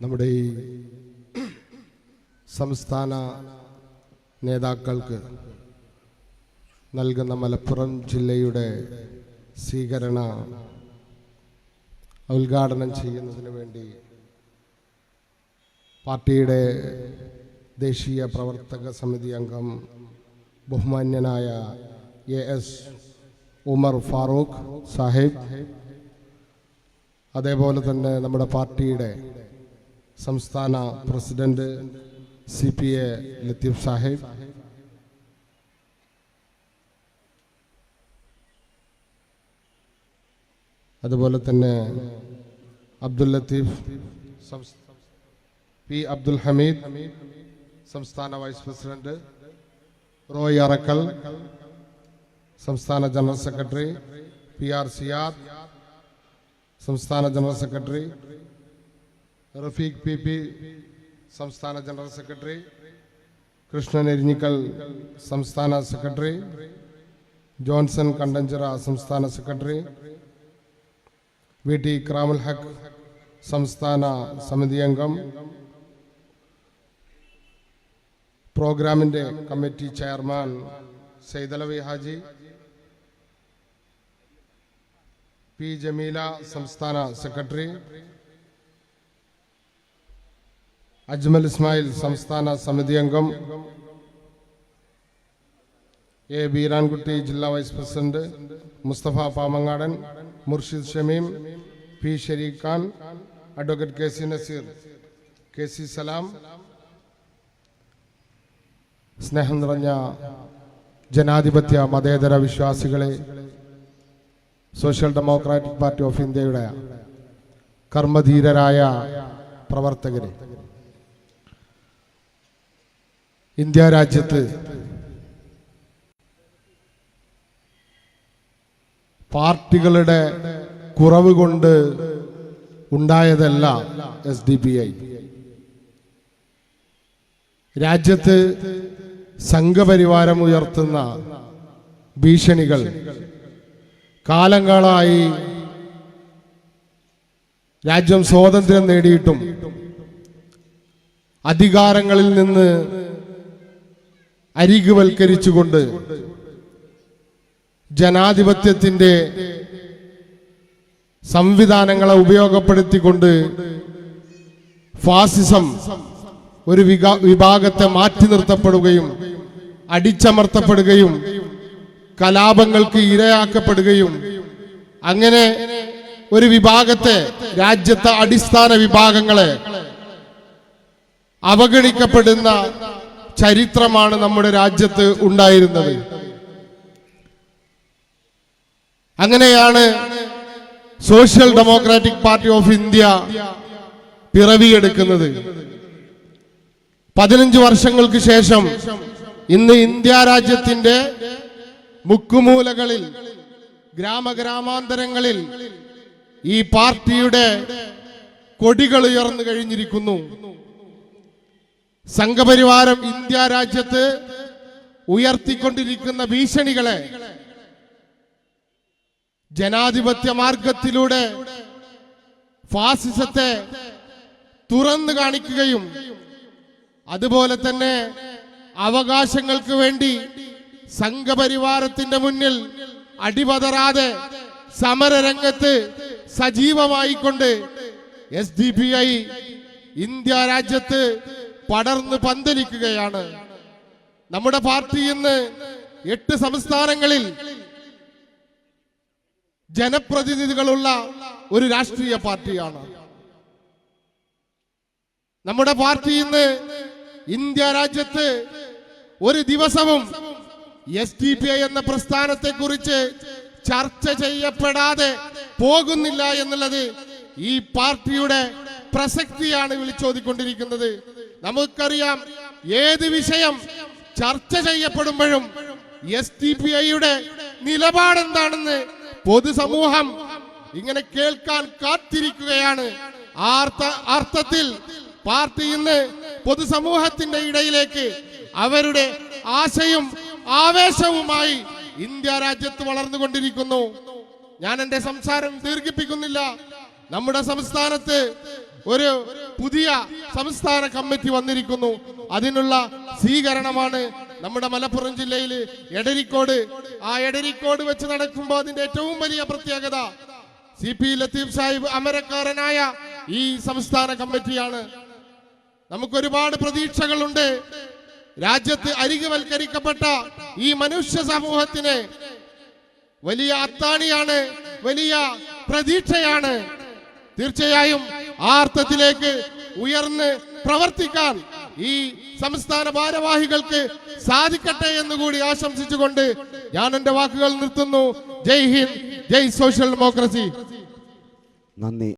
നമ്മുടെ ഈ സംസ്ഥാന നേതാക്കൾക്ക് നൽകുന്ന മലപ്പുറം ജില്ലയുടെ സ്വീകരണ ഉദ്ഘാടനം ചെയ്യുന്നതിന് വേണ്ടി പാർട്ടിയുടെ ദേശീയ പ്രവർത്തക സമിതി അംഗം ബഹുമാന്യനായ AS ഉമർ ഫാറൂഖ് സാഹിബ്, അതേപോലെ തന്നെ നമ്മുടെ പാർട്ടിയുടെ സംസ്ഥാന പ്രസിഡന്റ് CPA ലത്തീഫ് സാഹിബ്, അതുപോലെ തന്നെ അബ്ദുൽ ലത്തീഫ്, P. അബ്ദുൽ ഹമീദ് സംസ്ഥാന വൈസ് പ്രസിഡന്റ്, റോയ് അറക്കൽ സംസ്ഥാന ജനറൽ സെക്രട്ടറി, PR സിയാദ് സംസ്ഥാന ജനറൽ സെക്രട്ടറി, റഫീഖ് PP സംസ്ഥാന ജനറൽ സെക്രട്ടറി, കൃഷ്ണൻ എരിഞ്ഞിക്കൽ സംസ്ഥാന സെക്രട്ടറി, ജോൺസൺ കണ്ടഞ്ചിറ സംസ്ഥാന സെക്രട്ടറി, VT ഇക്രാമുൽ ഹക്ക് സംസ്ഥാന സമിതി അംഗം, പ്രോഗ്രാമിന്റെ committee chairman Saidalavi Haji, P. Jameela സംസ്ഥാന സെക്രട്ടറി, അജ്മൽ ഇസ്മായിൽ സംസ്ഥാന സമിതി അംഗം, A. ബീരാൻകുട്ടി ജില്ലാ vice president, Mustafa Pamangadan, Murshid Shameem, P. Shareeq Khan, advocate KC Naseer, KC Salam, സ്നേഹം നിറഞ്ഞ ജനാധിപത്യ മതേതര വിശ്വാസികളെ, സോഷ്യൽ ഡെമോക്രാറ്റിക് പാർട്ടി ഓഫ് ഇന്ത്യയുടെ കർമ്മധീരരായ പ്രവർത്തകരെ, ഇന്ത്യ രാജ്യത്ത് പാർട്ടികളുടെ കുറവ് കൊണ്ട് ഉണ്ടായതല്ല SDPI. രാജ്യത്ത് സംഘപരിവാരം ഉയർത്തുന്ന ഭീഷണികൾ കാലങ്ങളായി രാജ്യം സ്വാതന്ത്ര്യം നേടിയിട്ടും അധികാരങ്ങളിൽ നിന്ന് അരികുവൽക്കരിച്ചുകൊണ്ട് ജനാധിപത്യത്തിന്റെ സംവിധാനങ്ങളെ ഉപയോഗപ്പെടുത്തിക്കൊണ്ട് ഫാസിസം ഒരു വിഭാഗത്തെ മാറ്റി നിർത്തപ്പെടുകയും അടിച്ചമർത്തപ്പെടുകയും കലാപങ്ങൾക്ക് ഇരയാക്കപ്പെടുകയും അങ്ങനെ ഒരു വിഭാഗത്തെ, രാജ്യത്തെ അടിസ്ഥാന വിഭാഗങ്ങളെ അവഗണിക്കപ്പെടുന്ന ചരിത്രമാണ് നമ്മുടെ രാജ്യത്ത് ഉണ്ടായിരുന്നത്. അങ്ങനെയാണ് social democratic party of India പിറവിയെടുക്കുന്നത്. 15 വർഷങ്ങൾക്ക് ശേഷം ഇന്ന് ഇന്ത്യ രാജ്യത്തിന്റെ മുക്കുമൂലകളിൽ, ഗ്രാമഗ്രാമാന്തരങ്ങളിൽ ഈ പാർട്ടിയുടെ കൊടികൾ ഉയർന്നു കഴിഞ്ഞിരിക്കുന്നു. സംഘപരിവാരം ഇന്ത്യ രാജ്യത്ത് ഉയർത്തിക്കൊണ്ടിരിക്കുന്ന ഭീഷണികളെ ജനാധിപത്യ മാർഗത്തിലൂടെ ഫാസിസത്തെ തുറന്നു കാണിക്കുകയും അതുപോലെ തന്നെ അവകാശങ്ങൾക്ക് വേണ്ടി സംഘപരിവാരത്തിന്റെ മുന്നിൽ അടിപതറാതെ സമരരംഗത്ത് സജീവമായിക്കൊണ്ട് SDPI ഇന്ത്യ രാജ്യത്ത് പടർന്ന് പന്തലിക്കുകയാണ്. നമ്മുടെ പാർട്ടി ഇന്ന് 8 സംസ്ഥാനങ്ങളിൽ ജനപ്രതിനിധികളുള്ള ഒരു രാഷ്ട്രീയ പാർട്ടിയാണ്. നമ്മുടെ പാർട്ടി ഇന്ന് ഇന്ത്യ രാജ്യത്ത് ഒരു ദിവസവും SDPI എന്ന പ്രസ്ഥാനത്തെ കുറിച്ച് ചർച്ച ചെയ്യപ്പെടാതെ പോകുന്നില്ല എന്നുള്ളത് ഈ പാർട്ടിയുടെ പ്രസക്തിയാണ് വിളിച്ചോതിക്കൊണ്ടിരിക്കുന്നത്. നമുക്കറിയാം, ഏത് വിഷയം ചർച്ച ചെയ്യപ്പെടുമ്പോഴും SDPIയുടെ നിലപാടെന്താണെന്ന് പൊതുസമൂഹം ഇങ്ങനെ കേൾക്കാൻ കാത്തിരിക്കുകയാണ്. അർത്ഥത്തിൽ പാർട്ടി ഇന്ന് പൊതുസമൂഹത്തിന്റെ ഇടയിലേക്ക് അവരുടെ ആശയും ആവേശവുമായി ഇന്ത്യ രാജ്യത്ത് വളർന്നുകൊണ്ടിരിക്കുന്നു. ഞാൻ എന്റെ സംസാരം ദീർഘിപ്പിക്കുന്നില്ല. നമ്മുടെ സംസ്ഥാനത്ത് ഒരു പുതിയ സംസ്ഥാന കമ്മിറ്റി വന്നിരിക്കുന്നു. അതിനുള്ള സ്വീകരണമാണ് നമ്മുടെ മലപ്പുറം ജില്ലയിൽ എടരിക്കോട്. ആ എടരിക്കോട് വെച്ച് നടക്കുമ്പോൾ അതിന്റെ ഏറ്റവും വലിയ പ്രത്യേകത CP ലത്തീഫ് സാഹിബ് അമരക്കാരനായ ഈ സംസ്ഥാന കമ്മിറ്റിയാണ്. നമുക്കൊരുപാട് പ്രതീക്ഷകളുണ്ട്. രാജ്യത്ത് അരികുവൽക്കരിക്കപ്പെട്ട ഈ മനുഷ്യ സമൂഹത്തിന് വലിയ അത്താണിയാണ്, വലിയ പ്രതീക്ഷയാണ്. തീർച്ചയായും ആ അർത്ഥത്തിലേക്ക് ഉയർന്ന് പ്രവർത്തിക്കാൻ ഈ സംസ്ഥാന ഭാരവാഹികൾക്ക് സാധിക്കട്ടെ എന്നുകൂടി ആശംസിച്ചുകൊണ്ട് ഞാൻ എന്റെ വാക്കുകൾ നിർത്തുന്നു. ജയ് ഹിന്ദ്, ജയ് സോഷ്യൽ ഡെമോക്രസി. നന്ദി.